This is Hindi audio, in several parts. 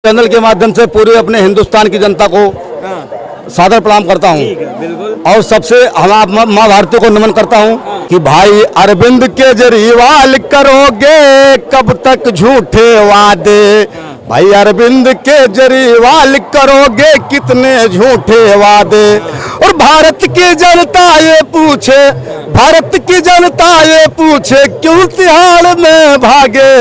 चैनल के माध्यम से पूरे अपने हिंदुस्तान की जनता को सादर प्रणाम करता हूँ और सबसे हम माँ भारती को नमन करता हूँ कि भाई अरविंद केजरीवाल करोगे कब तक झूठे वादे। भाई अरविंद केजरीवाल करोगे कितने झूठे वादे। और भारत की जनता ये पूछे क्यों तिहाड़ में भागे।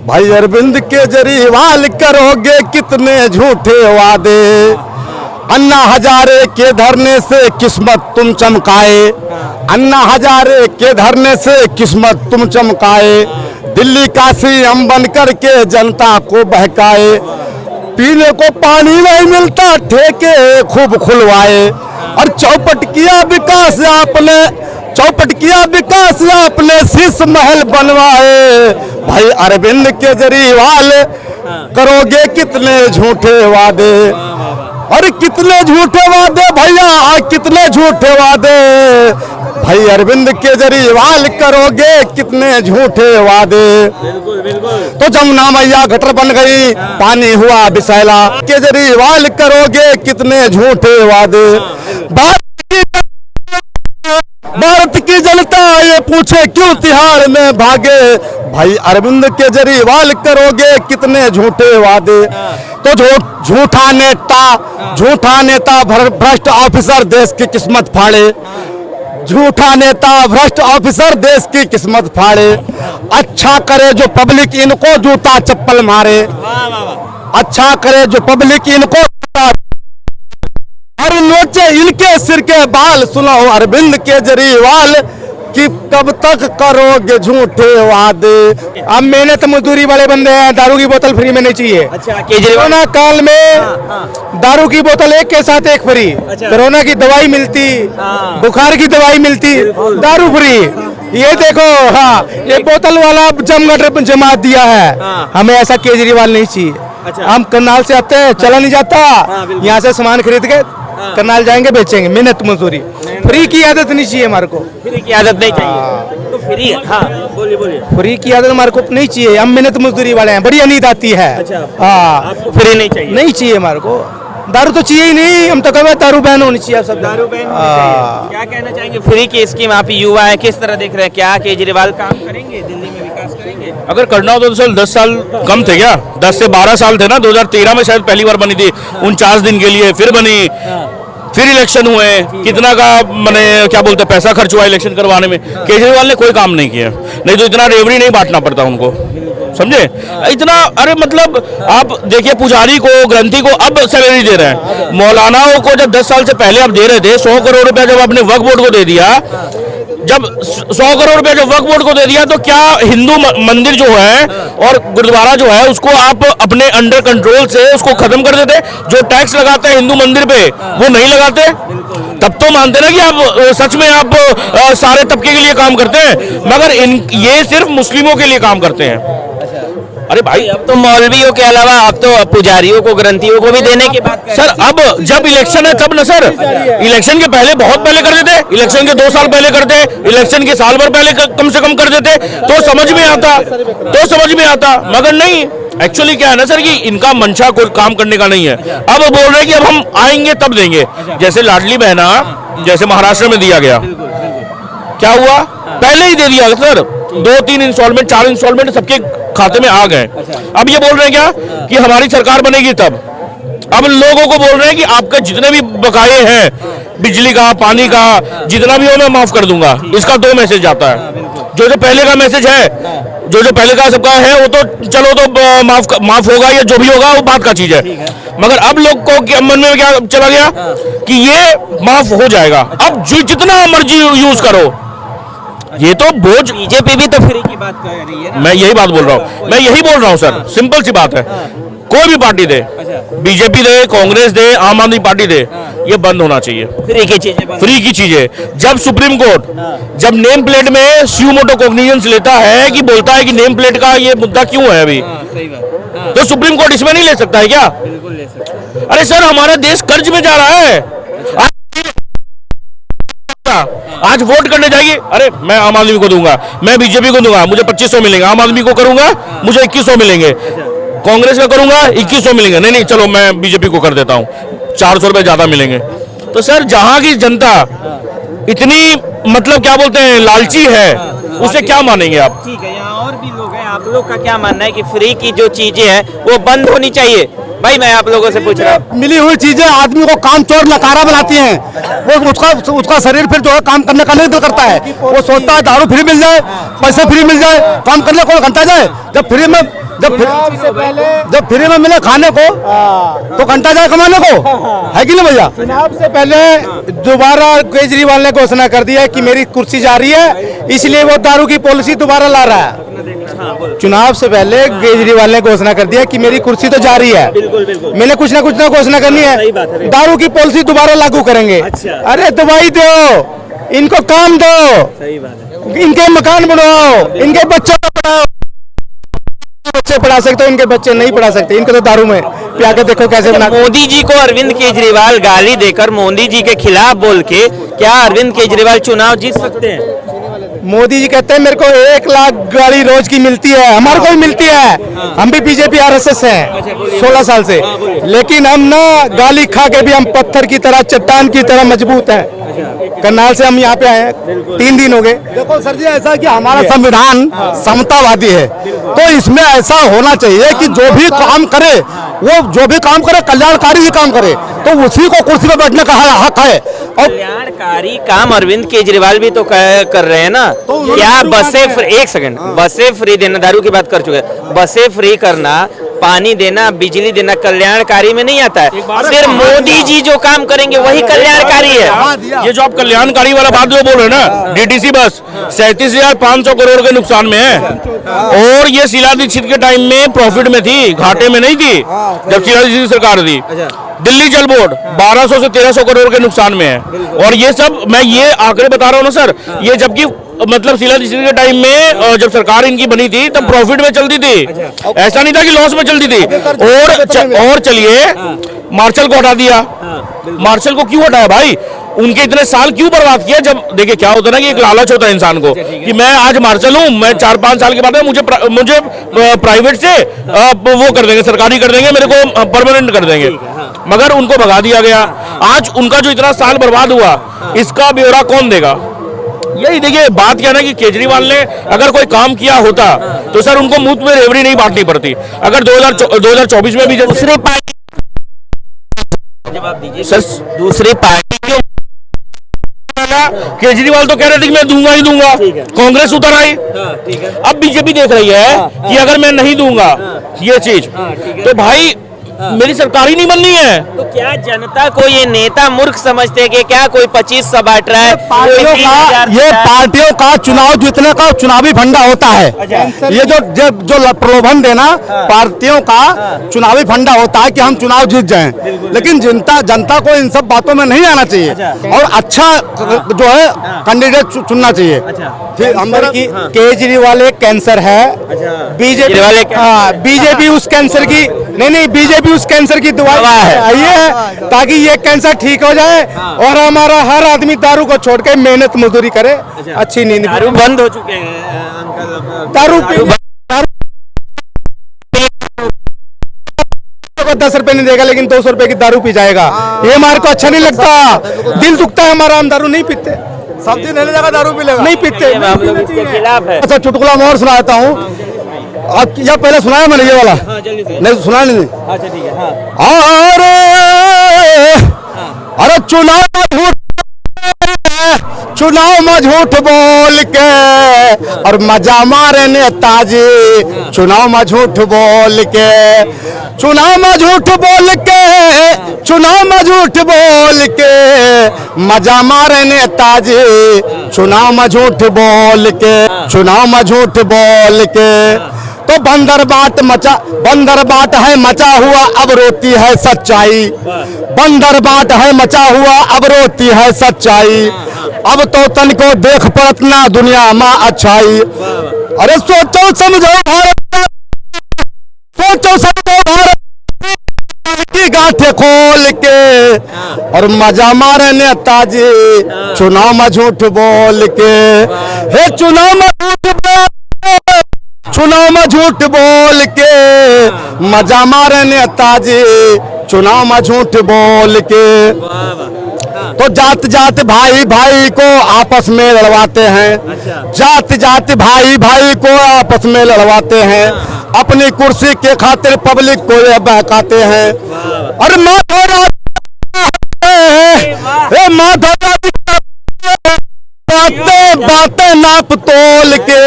भाई अरविंद केजरीवाल करोगे कितने झूठे वादे। अन्ना हजारे के धरने से किस्मत तुम चमकाए। अन्ना हजारे के धरने से किस्मत तुम चमकाए। दिल्ली काशी हम बन करके जनता को बहकाए। पीने को पानी नहीं मिलता ठेके खूब खुलवाए। और चौपट किया विकास आपने शीश महल बनवाए। भाई अरविंद केजरीवाल करोगे कितने झूठे वादे। अरे कितने झूठे वादे भैया, कितने झूठे वादे। भाई अरविंद केजरीवाल करोगे कितने झूठे वादे। तो जमुना मैया गटर बन गई, पानी हुआ विषैला। केजरीवाल करोगे कितने झूठे वादे। भारत की जनता ये पूछे क्यों तिहाड़ में भागे। भाई अरविंद केजरीवाल करोगे कितने झूठे वादे। तो झूठा नेता भ्रष्ट ऑफिसर देश की किस्मत फाड़े। झूठा नेता भ्रष्ट ऑफिसर देश की किस्मत फाड़े। अच्छा करे जो पब्लिक इनको जूता चप्पल मारे। अच्छा करे जो पब्लिक इनको और नोचे इनके सिर के बाल। सुनो अरविंद केजरीवाल कि कब तक करोगे झूठे वादे। अब मेहनत मजदूरी वाले बंदे हैं, दारू की बोतल फ्री में नहीं चाहिए। अच्छा, कोरोना काल में दारू की बोतल एक के साथ एक फ्री। कोरोना की दवाई मिलती, बुखार की दवाई मिलती, दारू फ्री। ये देखो, हाँ ये बोतल वाला जमघट जमा दिया है। हमें ऐसा केजरीवाल नहीं चाहिए। हम करनाल से आते हैं, चला नहीं जाता। यहाँ से सामान खरीद के करनाल जाएंगे, बेचेंगे। मेहनत मजदूरी, फ्री की आदत नहीं चाहिए हमारे को। फ्री की आदत नहीं चाहिए तो फ्री, हाँ बोलिए। फ्री की आदत हमारे को नहीं चाहिए। हम मेहनत मजदूरी वाले हैं, बढ़िया नींद आती है। हाँ, फ्री नहीं चाहिए। नहीं चाहिए हमारे को, दारू तो चाहिए ही नहीं। हम तो कहे दारू बैन होनी चाहिए। सब दारू बैन होनी चाहिए। क्या कहना चाहेंगे फ्री की स्कीम आप युवा है किस तरह देख रहे हैं। क्या केजरीवाल काम करेंगे, दिल्ली में विकास करेंगे। अगर करना हो तो सर 10 साल कम थे क्या। 10 से 12 साल थे ना। 2013 में शायद पहली बार बनी थी, 49 दिन के लिए फिर बनी। फिर इलेक्शन हुए, कितना का मैंने क्या बोलते हैं पैसा खर्च हुआ इलेक्शन करवाने में। केजरीवाल ने कोई काम नहीं किया। नहीं तो इतना रेवड़ी नहीं बांटना पड़ता उनको, समझे इतना। अरे मतलब आप देखिए, पुजारी को, ग्रंथी को अब सैलरी दे रहे हैं। मौलानाओं को जब 10 साल से पहले आप दे रहे थे 100 करोड़ रुपया, जब आपने वक्फ बोर्ड को दे दिया, जब 100 करोड़ रुपया जब वक्फ बोर्ड को दे दिया, तो क्या हिंदू मंदिर जो है और गुरुद्वारा जो है उसको आप अपने अंडर कंट्रोल से उसको खत्म कर देते। जो टैक्स लगाते हैं हिंदू मंदिर पे वो नहीं लगाते। तब तो मानते ना कि आप सच में आप सारे तबके के लिए काम करते हैं। मगर ये सिर्फ मुस्लिमों के लिए काम करते हैं। अरे भाई, अब तो मौलवियों के अलावा अब तो पुजारियों को, ग्रंथियों को भी देने की बात सर। अब जब इलेक्शन है तब ना सर। इलेक्शन के पहले बहुत पहले कर देते, इलेक्शन के 2 साल पहले करते, इलेक्शन के साल भर पहले कम से कम कर देते तो समझ में आता। मगर नहीं, एक्चुअली क्या है ना सर कि इनका मंशा कोई काम करने का नहीं है। अब बोल रहे हैं कि अब हम आएंगे तब देंगे। जैसे लाडली बहना, जैसे महाराष्ट्र में दिया गया, क्या हुआ, पहले ही दे दिया सर। 2-3 इंस्टॉलमेंट, 4 इंस्टॉलमेंट सबके खाते में आ गए। अब ये बोल रहे हैं क्या कि हमारी सरकार बनेगी तब। अब लोगों को बोल रहे हैं कि आपके जितने भी बकाये हैं, बिजली का, पानी का, जितना भी हो मैं माफ कर दूंगा। इसका 2 मैसेज आता है। जो पहले का मैसेज है, जो पहले का सबका है वो तो चलो तो माफ होगा या जो भी होगा वो बात का चीज है। मगर अब लोग को मन में क्या चला गया कि ये माफ हो जाएगा। अब जितना मर्जी यूज करो। ये तो बोझ। बीजेपी भी तो फ्री की बात कर रही है ना। मैं यही बात बोल रहा हूँ सर। सिंपल सी बात है, कोई भी पार्टी दे, बीजेपी दे, कांग्रेस दे, आम आदमी पार्टी दे, ये बंद होना चाहिए। फ्री की चीजें। जब सुप्रीम कोर्ट जब नेम प्लेट में स्यू मोटो कॉग्निजेंस लेता है कि बोलता है कि नेम प्लेट का ये मुद्दा क्यों है अभी, तो सुप्रीम कोर्ट इसमें नहीं ले सकता है क्या। बिल्कुल ले सकता है। अरे सर, हमारा देश कर्ज में जा रहा है। आज वोट करने जाएगी, अरे मैं आम आदमी को दूंगा, मैं बीजेपी को दूंगा, मुझे 2500 मिलेंगे। आम आदमी को करूंगा, मुझे 2100 मिलेंगे। कांग्रेस का करूंगा 2100 मिलेंगे, नहीं चलो मैं बीजेपी को कर देता हूँ, 400 रुपए ज्यादा मिलेंगे। तो सर जहां की जनता इतनी मतलब क्या बोलते हैं लालची है, उसे क्या मानेंगे आप? ठीक है, यहाँ और भी लोग हैं, आप लोग का क्या मानना है कि फ्री की जो चीजें हैं वो बंद होनी चाहिए? भाई मैं आप लोगों से पूछ रहा हूँ। मिली हुई चीजें आदमी को काम चोर नकारा बनाती हैं। वो उसका शरीर फिर जो है काम करने का नहीं दिल करता है। वो सोचता है दारू फ्री मिल जाए, पैसे फ्री मिल जाए, काम करने को घंटा जाए। जब फ्री में मिले खाने को तो घंटा जाए कमाने को, है कि नहीं भैया? चुनाव से पहले दोबारा केजरीवाल ने घोषणा कर दिया कि मेरी कुर्सी जा रही है, इसलिए वो दारू की पॉलिसी दोबारा ला रहा है। चुनाव से पहले केजरीवाल ने घोषणा कर दिया कि मेरी कुर्सी तो जा रही है, मैंने कुछ ना घोषणा करनी है, दारू की पॉलिसी दोबारा लागू करेंगे। अरे दवाई दो, इनको काम दो, इनके मकान बनाओ, इनके बच्चों को पढ़ाओ। बच्चे पढ़ा सकते हो, इनके बच्चे नहीं पढ़ा सकते, इनको तो दारू में पिया के देखो कैसे बना। मोदी जी को अरविंद केजरीवाल गाली देकर मोदी जी के खिलाफ बोल के क्या अरविंद केजरीवाल चुनाव जीत सकते हैं? मोदी जी कहते हैं मेरे को 1 लाख गाड़ी रोज की मिलती है, हमारे को भी मिलती है, हम भी बीजेपी RSS हैं 16 साल से, लेकिन हम ना गाली खा के भी हम पत्थर की तरह, चट्टान की तरह मजबूत हैं। करनाल से हम यहाँ पे आए हैं, 3 दिन हो गए। देखो सर जी, ऐसा कि हमारा संविधान समतावादी है, तो इसमें ऐसा होना चाहिए कि जो भी काम करे, वो जो भी काम करे कल्याणकारी ही काम करे, तो उसी को कुर्सी पे बैठने का हक है। और कल्याणकारी काम अरविंद केजरीवाल भी तो कर रहे हैं ना। क्या बसें फ्री, एक सेकंड, बसें फ्री देना, दारू की बात कर चुके हैं, बसें फ्री करना, पानी देना, बिजली देना कल्याणकारी में नहीं आता है। सिर्फ मोदी जी जो काम करेंगे वही कल्याणकारी है। ये जो आप कल्याणकारी वाला बात जो बोल रहे हैं ना, DTC बस 37,500 करोड़ के नुकसान में है, और ये शीला दीक्षित के टाइम में प्रॉफिट में थी, घाटे में नहीं थी जब शीला दीक्षित की सरकार थी। दिल्ली जल बोर्ड 1200 से 1300 करोड़ के नुकसान में है, और ये सब मैं ये आंकड़े बता रहा हूँ ना सर, ये जबकि मतलब शीला दीक्षित के टाइम में जब सरकार इनकी बनी थी तब प्रॉफिट में चलती थी, ऐसा नहीं था कि लॉस में चलती थी। और चलिए मार्शल को हटा दिया, मार्शल को क्यों हटाया भाई? उनके इतने साल क्यों बर्बाद किया? जब देखिए क्या होता है ना कि एक लालच होता है इंसान को कि मैं आज मार्शल हूँ, मैं 4-5 साल के बाद मुझे प्राइवेट से वो कर देंगे, सरकारी कर देंगे, मेरे को परमानेंट कर देंगे, मगर उनको भगा दिया गया। आज उनका जो इतना साल बर्बाद हुआ, इसका ब्यौरा कौन देगा? यही देखिए बात क्या ना कि केजरीवाल ने अगर कोई काम किया होता तो सर उनको मुफ्त में रेवड़ी नहीं बांटनी पड़ती। अगर 2024 में भी दूसरी पार्टी, जवाब दीजिए सर दूसरी पार्टी क्यों? केजरीवाल तो कह रहे थे कि मैं दूंगा ही दूंगा, कांग्रेस उतर आई, ठीक है। अब बीजेपी देख रही है कि अगर मैं नहीं दूंगा ये चीज तो भाई मेरी सरकार ही नहीं बननी है। तो क्या जनता को ये नेता मूर्ख समझते हैं कि क्या कोई 2500 बांट रहा है? पार्टियों का चुनाव जीतने का चुनावी फंडा होता है। ये जो प्रलोभन देना पार्टियों का चुनावी फंडा होता है कि हम चुनाव जीत जाएं, लेकिन जनता को इन सब बातों में नहीं आना चाहिए और अच्छा जो है कैंडिडेट चुनना चाहिए। केजरीवाल एक कैंसर है, बीजेपी उस कैंसर की नहीं, बीजेपी उस कैंसर की दवा है ताकि ये कैंसर ठीक हो जाए और हमारा हर आदमी दारू को छोड़ के मेहनत मजदूरी करे, अच्छी नींद। दारू बंद हो चुके हैं अंकल, दारू 10 रुपए नहीं देगा लेकिन 200 रुपए की दारू पी जाएगा, ये हमारे को अच्छा नहीं लगता, दिल दुखता है हमारा, हम दारू नहीं पीते, सब्जी लेने जाएगा दारू पी लेगा, नहीं पीते। हम लोग इसके खिलाफ है। अच्छा चुटकुला मैं और सुनाता हूँ, आप यह पहले सुनाया मैंने ये वाला? हाँ, नहीं सुना नहीं। अच्छा ठीक है। हाँ। अरे चुनाव में झूठ बोल के और मजा मारे नेताजी, चुनाव में झूठ बोल के, चुनाव में झूठ बोल के, चुनाव में झूठ बोल के मजा मारे नेताजी, चुनाव में झूठ बोल के, चुनाव में झूठ बोल के। तो बंदर बाट है मचा हुआ, अब रोती है सच्चाई, बंदर बाट है मचा हुआ, अब रोती है सच्चाई, अब तो तन को देख पड़त ना दुनिया में अच्छाई। अरे सोचो समझो भारत, सोचो समझो भारत की गांठें खोल के और मजा मारे नेताजी, चुनाव में झूठ बोल के, हे चुनाव में झूठ बोल, चुनाव में झूठ बोल के मजा मारे नेताजी, चुनाव में झूठ बोल के। तो जात जात भाई भाई को आपस में लड़वाते हैं, जात जात भाई भाई को आपस में लड़वाते हैं, अपनी कुर्सी के खातिर पब्लिक को ये बहकाते हैं। और माधवराव बातें बातें नाप तोल के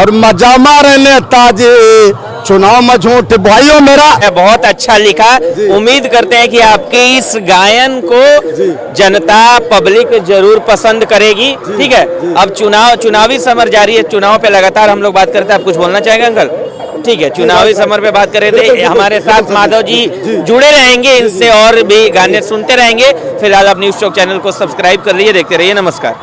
और मजा मारे नेताजी, चुनाव में झूठ। भाइयों मेरा बहुत अच्छा लिखा। उम्मीद करते हैं कि आपके इस गायन को जनता पब्लिक जरूर पसंद करेगी। ठीक है, अब चुनावी समर जारी है, चुनाव पे लगातार हम लोग बात करते हैं। आप कुछ बोलना चाहेंगे अंकल? ठीक है, चुनावी समर पे बात कर रहे थे। हमारे साथ माधव जी जुड़े रहेंगे, इनसे और भी गाने सुनते रहेंगे। फिलहाल आप न्यूज़ चौक चैनल को सब्सक्राइब कर लीजिए, देखते रहिए। नमस्कार।